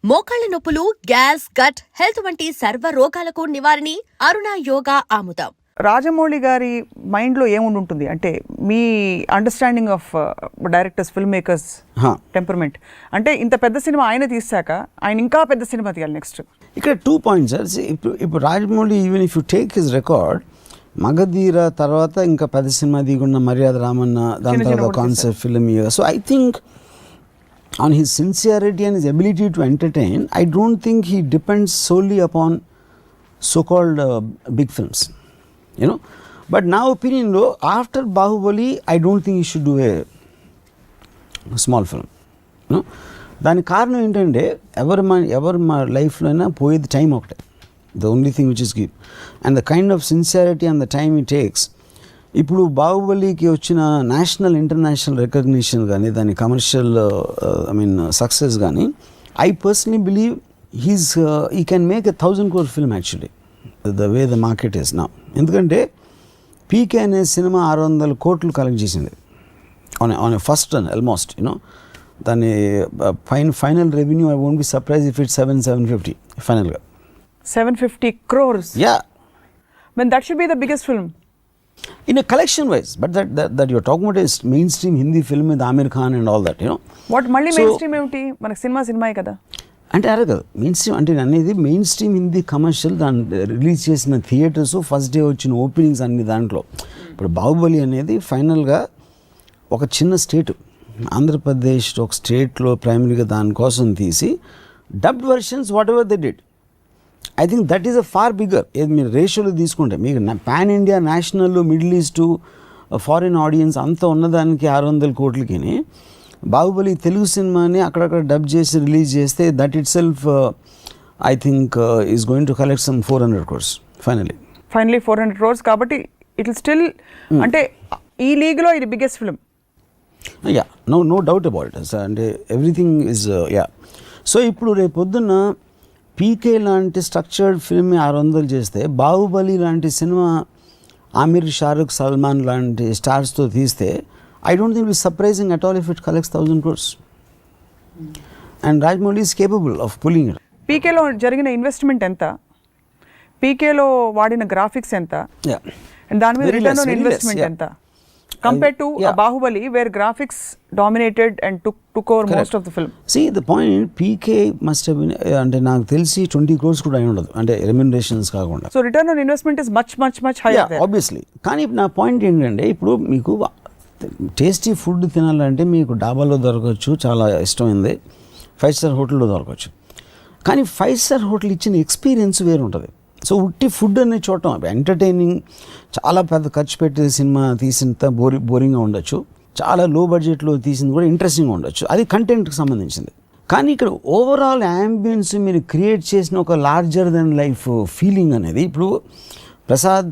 మోకాళ్ల నొప్పులు, gas, gut health వంటి సర్వ రోగాలకు నివారణి అరుణ యోగా ఆముదం. రాజమౌళి గారి మైండ్లో ఏముంటుంది అంటే మీ understanding of directors, film makers temperament అంటే ఇంత పెద్ద సినిమా ఆయన తీసాక ఆయన ఇంకా పెద్ద సినిమా తీయాలి నెక్స్ట్. ఇక్కడ 2 పాయింట్స్ సార్. ఇప్పుడు Rajamouli even if you take his record, Magadheera తర్వాత ఇంకా పెద్ద సినిమా దిగున్న మర్యాద రామన్న, దాని తర్వాత concept film. So I think on his sincerity and his ability to entertain, I don't think he depends solely upon so-called big films, you know. But now opinion lo, after Bahubali, I don't think he should do a small film, you know. దాని కారణం ఏంటంటే ఎవరు మా లైఫ్లోనే పోయేది time ఒకటే, the only thing which is give, and the kind of sincerity and the time it takes. ఇప్పుడు బాహుబలికి వచ్చిన నేషనల్, ఇంటర్నేషనల్ రికగ్నిషన్ కానీ, దాని కమర్షియల్ సక్సెస్ కానీ, I personally believe he can make 1,000 crore film actually, the way the market is now. ఎందుకంటే PK అనే cinema 600 crore collect చేసింది on a first run almost, you know. దాని final revenue I won't be surprise if it 750 ఫైనల్గా 750 crores. Yeah, Then that should be the biggest film. In a collection wise, but that you're talking about is mainstream Hindi film with Amir Khan and all that, you know. What మళ్ళీ main stream ఏమిటి, మనకి సినిమాయే కదా అంటే అరే కదా main stream అంటే అనేది main stream Hindi commercial. దాన్ని రిలీజ్ చేసిన థియేటర్స్, ఫస్ట్ డే వచ్చిన ఓపెనింగ్స్ అన్ని దాంట్లో. ఇప్పుడు బాహుబలి అనేది ఫైనల్గా ఒక చిన్న స్టేట్, ఆంధ్రప్రదేశ్ ఒక స్టేట్లో ప్రైమరీగా దానికోసం తీసి dubbed versions whatever they did. I think that is a far bigger. ఏది మీరు రేషియోలో తీసుకుంటే మీకు pan India, national, middle east, foreign audience అంతా ఉన్నదానికి 600 crore బాహుబలి తెలుగు సినిమాని అక్కడక్కడ డబ్ చేసి రిలీజ్ చేస్తే that itself I think is going to collect some 400 crores finally 400 crores. కాబట్టి ఇట్ విల్ స్టిల్ అంటే ఈ లీగ్లో ఇది biggest film. Yeah, no doubt about it. అంటే ఎవ్రీథింగ్ ఈజ్ యా. సో ఇప్పుడు రేపు పొద్దున్న పీకే లాంటి స్ట్రక్చర్డ్ ఫిల్మ్ 600 చేస్తే, బాహుబలి లాంటి సినిమా ఆమిర్, షారుఖ్, సల్మాన్ లాంటి స్టార్స్తో తీస్తే I don't think it is surprising at all if it collects 1,000 crores. And Rajamouli is capable of pulling it. పీకేలో జరిగిన ఇన్వెస్ట్మెంట్ ఎంత, పీకేలో వాడిన గ్రాఫిక్స్ ఎంత, అండ్ దాని మీద రిటర్న్ ఆన్ ఇన్వెస్ట్మెంట్ ఎంత compared to Bahubali where graphics dominated and took over most of the film. See, the point, PK must have been అంటే నాకు తెలిసి 20 crores కూడా అయి ఉండదు, అంటే రెమ్యునరేషన్స్ కాకుండా. So return on investment is much higher there. Obviously. కానీ నా పాయింట్ ఏంటంటే ఇప్పుడు మీకు టేస్టీ ఫుడ్ తినాలంటే మీకు డాబాలో దొరకవచ్చు, చాలా ఇష్టమైంది, 5-star హోటల్లో దొరకవచ్చు. కానీ 5-star హోటల్ ఇచ్చిన ఎక్స్పీరియన్స్ వేరు ఉంటుంది. సో ఉట్టి ఫుడ్ అనే చూడటం ఎంటర్టైనింగ్, చాలా పెద్ద ఖర్చు పెట్టే సినిమా తీసినంత బోరింగ్గా ఉండొచ్చు, చాలా లో బడ్జెట్లో తీసింది కూడా ఇంట్రెస్టింగ్గా ఉండొచ్చు, అది కంటెంట్కి సంబంధించింది. కానీ ఇక్కడ ఓవరాల్ యాంబియన్స్ మీరు క్రియేట్ చేసిన ఒక లార్జర్ దెన్ లైఫ్ ఫీలింగ్ అనేది, ఇప్పుడు ప్రసాద్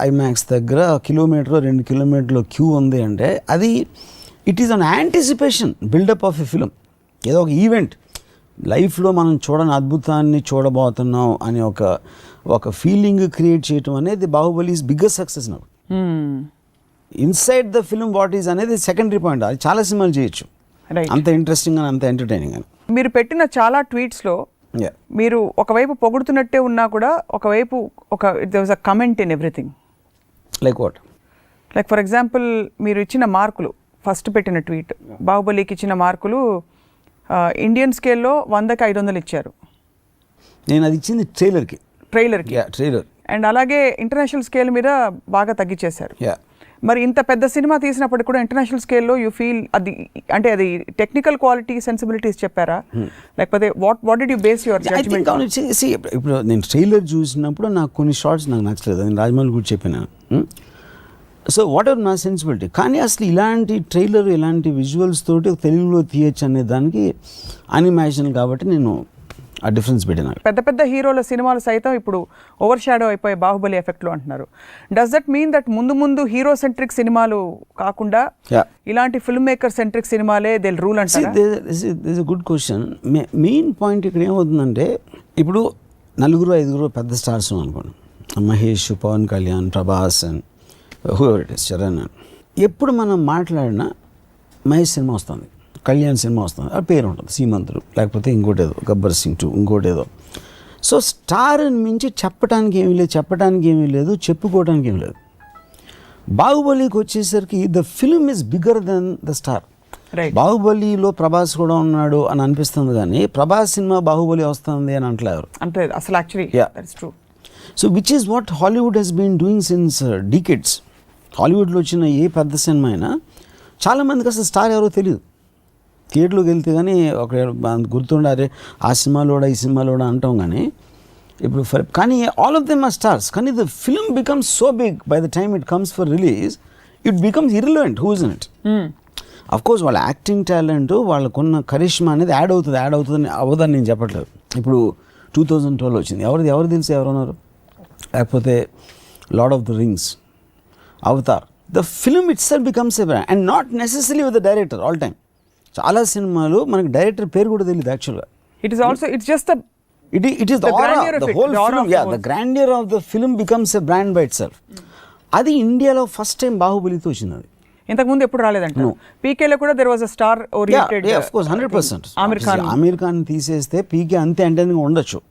ఐమాక్స్ దగ్గర 1-2 కిలోమీటర్ల క్యూ ఉంది అంటే అది it is an anticipation buildup of a film. ఏదో ఒక ఈవెంట్ లైఫ్లో మనం చూడని అద్భుతాన్ని చూడబోతున్నాం అని ఒక ఫీలింగ్ క్రియేట్ చేయటం అనేది బాహుబలి ఈజ్ బిగ్గెస్ట్ సక్సెస్ నాకు. Inside the film what is అనేది సెకండరీ పాయింట్. అది చాలా సినిమాలు చేయొచ్చు అంత ఇంట్రెస్టింగ్ అని, అంత ఎంటర్టైనింగ్ అని. మీరు పెట్టిన చాలా ట్వీట్స్లో మీరు ఒకవైపు పొగుడుతున్నట్టే ఉన్నా కూడా ఒకవైపు there was a comment in everything. Like what? Like for example మీరు ఇచ్చిన మార్కులు, ఫస్ట్ పెట్టిన ట్వీట్, బాహుబలికి ఇచ్చిన మార్కులు ఇండియన్ స్కేల్లో 100కి 500 ఇచ్చారు. నేను అది ఇచ్చింది ట్రైలర్కి. ట్రైలర్. అండ్ అలాగే ఇంటర్నేషనల్ స్కేల్ మీద బాగా తగ్గించేశారు. మరి ఇంత పెద్ద సినిమా తీసినప్పుడు కూడా ఇంటర్నేషనల్ స్కేల్లో యూ ఫీల్ అది అంటే అది టెక్నికల్ క్వాలిటీ, సెన్సిబిలిటీస్ చెప్పారా, లేకపోతే what did you base your judgement? ఇప్పుడు నేను ట్రైలర్ చూసినప్పుడు నాకు కొన్ని షార్ట్స్ నాకు నచ్చలేదు, నేను రాజమౌళి కూడా చెప్పినాను. సో వాట్ ఎవర్ నా సెన్సిబిలిటీ. కానీ అసలు ఇలాంటి ట్రైలర్, ఇలాంటి విజువల్స్ తోటి తెలుగులో తీయచ్చు అనే దానికి అనిమేషన్ కాబట్టి నేను ఆ డిఫరెన్స్ పెట్టినాను. పెద్ద హీరోల సినిమాలు సైతం ఇప్పుడు ఓవర్ షాడో అయిపోయి బాహుబలి ఎఫెక్ట్లో అంటున్నారు. డస్ దట్ మీన్ దట్ ముందు హీరో సెంట్రిక్ సినిమాలు కాకుండా ఇలాంటి ఫిల్మ్ మేకర్ సెంట్రిక్ సినిమాలే దే రూల్ అంటారా? This is a good question. Main point ఇక్కడ ఏమవుతుందంటే, ఇప్పుడు 4-5 పెద్ద స్టార్స్ అనుకోండి, Mahesh, Pawan Kalyan, Prabhas and whoever it is, Charan, ఎప్పుడు మనం మాట్లాడినా మహేష్ సినిమా వస్తుంది, కళ్యాణ్ సినిమా వస్తుంది, ఆ పేరు ఉంటుంది సీమంతుడు, లేకపోతే ఇంకోటి ఏదో గబ్బర్ సింగ్ 2 ఇంకోటి ఏదో. సో స్టార్ని మించి చెప్పడానికి ఏమీ లేదు, చెప్పుకోవడానికి ఏమీ లేదు. బాహుబలికి వచ్చేసరికి the film is bigger than the star. బాహుబలిలో ప్రభాస్ కూడా ఉన్నాడు అని అనిపిస్తుంది, కానీ ప్రభాస్ సినిమా బాహుబలి వస్తుంది అని అంటలేరు. అంటే అసలు actually that's true. So which is what Hollywood has been doing since decades. హాలీవుడ్లో వచ్చిన ఏ పెద్ద సినిమా అయినా చాలామందికి అసలు స్టార్ ఎవరో తెలియదు. థియేటర్లోకి వెళ్తే కానీ ఒక గుర్తుండారే ఆ సినిమాలోడా ఈ సినిమాలోడా అంటాం, కానీ ఇప్పుడు కానీ all of them are stars. కానీ the film becomes so big by the time it comes for release, it becomes irrelevant who is in it. Of course వాళ్ళ యాక్టింగ్ టాలెంట్, వాళ్ళకున్న కరిష్మా అనేది యాడ్ అవుతుంది అవ్వదని నేను చెప్పట్లేదు. ఇప్పుడు 2012 వచ్చింది, ఎవరు తెలుసు ఎవరున్నారు, లేకపోతే lord of the rings, Avatar. The film it self becomes a brand and not necessary with the director all time. చాలా సినిమాలు మనకి డైరెక్టర్ పేరు కూడా తెలియదు యాక్చువల్గా. It is also it's just it is the aura, the whole film, the grandeur of the film becomes a brand by itself. అది ఇండియాలో first time బాహుబలితో వచ్చింది. అది ఇంతకుముందు ఎప్పుడు రాలేదంట. పీకేలో కూడా there was a star oriented. Of course 100%. Aamir Khan తీసేస్తే పీకే అంతే ఎంటర్టైనింగ్ ఉండొచ్చు,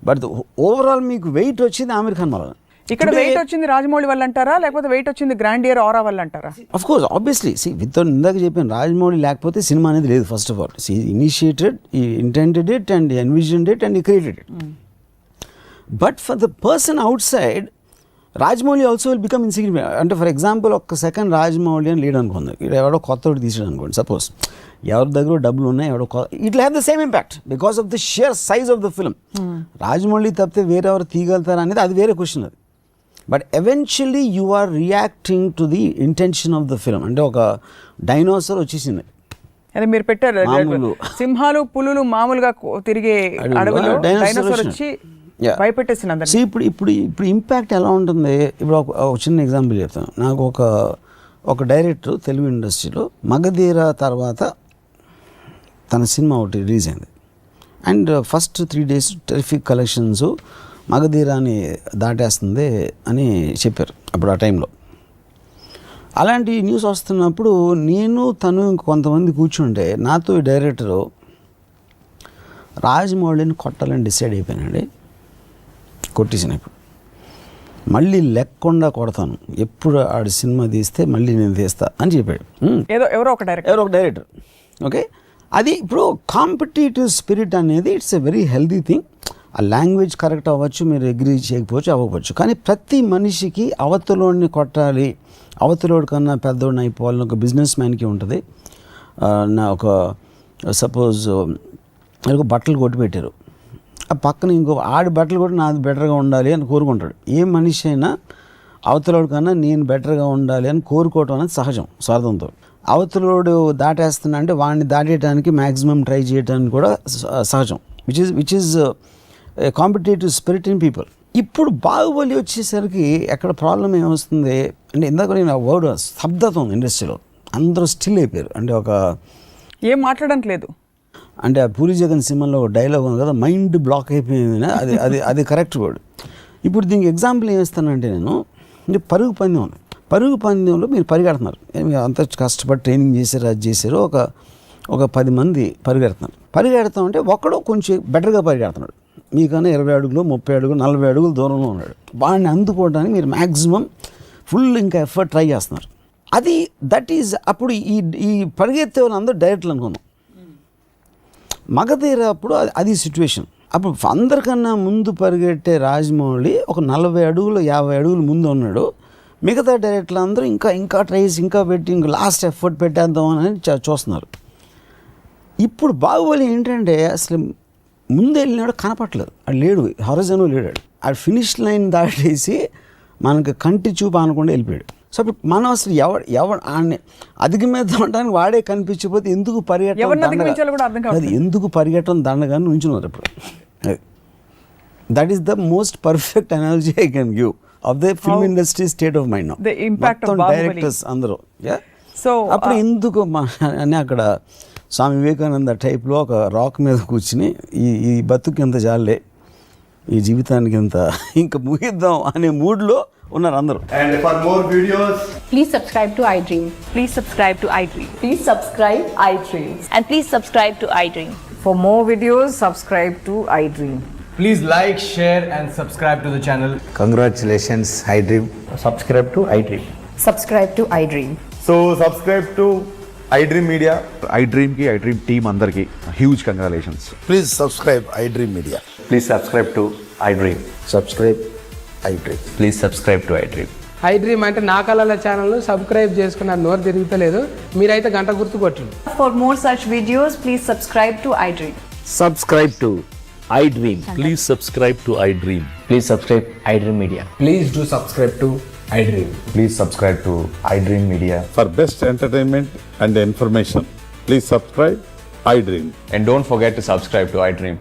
బట్ ఓవరాల్ మీకు వెయిట్ వచ్చింది ఆమీర్ ఖాన్ వల్ల. ఇక్కడ వెయిట్ వచ్చింది రాజమౌళి వల్ల అంటారా, లేకపోతే వెయిట్ వచ్చింది గ్రాండియర్ ఆరా వల్ల అంటారా? ఆఫ్ కోర్స్ ఆబ్వియస్లీ విత్ ఇందాక చెప్పాను, రాజమౌళి లేకపోతే సినిమా అనేది లేదు. First of all initiated, intended it and envisioned it and created it. But for the person outside Rajamouli also will become insignificant. అంటే ఫర్ ఎగ్జాంపుల్ ఒక్క సెకండ్ రాజమౌళి అని లీడ్ అనుకుంది, ఇక్కడ ఎవడో కొత్తోడు తీసాడు అనుకోండి, సపోజ్ ఎవరి దగ్గర డబ్బులు ఉన్నాయి, ఎవడో it have the same impact because of the sheer size of the film. Rajamouli తప్పితే వేరెవరు తీయగలుగుతారు అనేది అది వేరే క్వశ్చన్. అది but eventually you are reacting to the intention of the film. అంటే ఒక డైనోసార్ వచ్చేసింది, అదే మీరు పెట్టారు సింహాలు పులులు మామూలుగా తిరిగే అడవిలో డైనోసార్ వచ్చి భయపెట్టేసింది అందరినీ. ఇప్పుడు ఇంపాక్ట్ ఎలా ఉంటుంది? ఇప్పుడు ఒక చిన్న ఎగ్జాంపుల్ చెప్తాను. నాకు ఒక డైరెక్టర్ తెలుగు ఇండస్ట్రీలో మగధీర తర్వాత తన సినిమా ఒకటి రిలీజ్ అయింది and first 3 days terrific collections, మగధీరాని దాటేస్తుంది అని చెప్పారు అప్పుడు ఆ టైంలో. అలాంటి న్యూస్ వస్తున్నప్పుడు నేను తను కొంతమంది కూర్చుంటే నాతో ఈ డైరెక్టరు రాజమౌళిని కొట్టాలని డిసైడ్ అయిపోయానండి. కొట్టేసిన ఇప్పుడు మళ్ళీ లెక్కకుండా కొడతాను, ఎప్పుడు ఆడి సినిమా తీస్తే మళ్ళీ నేను తీస్తా అని చెప్పాడు. ఎవరో ఒక డైరెక్టర్. ఓకే, అది ఇప్పుడు కాంపిటేటివ్ స్పిరిట్ అనేది it's a very healthy thing. ఆ లాంగ్వేజ్ కరెక్ట్ అవ్వచ్చు, మీరు అగ్రీ చేయకపోవచ్చు, అవ్వకపోవచ్చు, కానీ ప్రతి మనిషికి అవతలోడిని కొట్టాలి, అవతలోడి కన్నా పెద్దోడిని అయిపోవాలని ఒక బిజినెస్ మ్యాన్కి ఉంటుంది. నా ఒక సపోజ్ ఒక బట్టలు కొట్టి పెట్టారు, ఆ పక్కన ఇంకో ఆడి బట్టలు కూడా నాది బెటర్గా ఉండాలి అని కోరుకుంటాడు. ఏ మనిషి అయినా అవతలోడి కన్నా నేను బెటర్గా ఉండాలి అని కోరుకోవటం అనేది సహజం, స్వార్థంతో. అవతలోడు దాటేస్తున్నా అంటే వాడిని దాటేయడానికి మ్యాక్సిమం ట్రై చేయడానికి కూడా సహజం, which is competitive spirit in people. ఇప్పుడు బాహుబలి వచ్చేసరికి ఎక్కడ ప్రాబ్లం ఏమొస్తుంది అంటే, ఇందాక నేను వర్డ్ స్తబ్దత ఉంది ఇండస్ట్రీలో, అందరూ స్టిల్ అయిపోయారు. అంటే ఒక ఏం మాట్లాడడానికి లేదు. అంటే ఆ పూరి జగన్ సినిమాలో ఒక డైలాగ్ ఉంది కదా, మైండ్ బ్లాక్ అయిపోయింది, అది కరెక్ట్ వర్డ్. ఇప్పుడు దీనికి ఎగ్జాంపుల్ ఏం ఇస్తానంటే, నేను అంటే పరుగు పందెం ఉంది. పరుగు పందెంలో మీరు పరిగెడుతున్నారు, అంత కష్టపడి ట్రైనింగ్ చేశారు, అది చేశారు, ఒక 10 మంది పరిగెడతాం అంటే ఒకడు కొంచెం బెటర్గా పరిగెడుతున్నాడు, మీకన్నా 20 అడుగులు 30 అడుగులు 40 అడుగులు దూరంలో ఉన్నాడు. వాడిని అందుకోవడానికి మీరు మ్యాక్సిమం ఫుల్ ఇంకా ఎఫర్ట్ ట్రై చేస్తున్నారు. దట్ ఈజ్ అప్పుడు ఈ పరిగెత్తే వాళ్ళందరూ డైరెక్ట్లు అనుకుందాం. మగధీర అప్పుడు అది సిచ్యువేషన్. అప్పుడు అందరికన్నా ముందు పరిగెట్టే రాజమౌళి ఒక 40 అడుగులు 50 అడుగులు ముందు ఉన్నాడు. మిగతా డైరెక్టర్లు అందరూ ఇంకా ట్రైస్ ఇంకా పెట్టి ఇంకా లాస్ట్ ఎఫర్ట్ పెట్టేద్దామని చూస్తున్నారు. ఇప్పుడు బాహుబలి ఏంటంటే అసలు ముందు వెళ్ళినాడు కనపట్లేదు, అది లేడు, హారిజాన్లో లేడాడు, ఆ ఫినిష్ లైన్ దాటేసి మనకు కంటి చూపు అనకుండా వెళ్ళిపోయాడు. సో అప్పుడు మనం అసలు ఎవడు ఆడిని అధిగమిద్దామనడానికి వాడే కనిపించకపోతే ఎందుకు పరిగెట్టడం దండగానే ఉంచున్నారు. ఇప్పుడు that is the most perfect analogy I can give of the film industry state of mind. Directors అందరూ సో అప్పుడు ఎందుకు అని అక్కడ స్వామి వివేకానంద టైప్లో ఒక రాక్ మీద కూర్చుని ఈ బతుకు ఎంత జాలే, ఈ జీవితానికి ఎంత ఇంకా ముగిద్దాం అనే మూడ్లో ఉన్నారు అందరూ. And for more videos, Please subscribe to iDream. Please subscribe to iDream. Please subscribe iDream. And please subscribe to iDream. For more videos, subscribe to iDream. Please like, share and subscribe to the channel. Congratulations, iDream. subscribe to iDream. Subscribe to iDream. So subscribe to iDream Media. iDream team అందరికి huge congratulations. Please subscribe iDream Media. Please subscribe to iDream. Subscribe iDream. Please subscribe to iDream. iDream అంటే నా కళల channel subscribe చేసుకున్న నోరు తిరుగుతలేదు, మీరైతే గంట గుర్తు కొట్టండి. For more such videos, please subscribe to iDream. Subscribe to iDream. Please subscribe to iDream. Please subscribe iDream Media. Please do subscribe to iDream. Please subscribe to iDream Media. For best entertainment and information, please subscribe iDream. And don't forget to subscribe to iDream.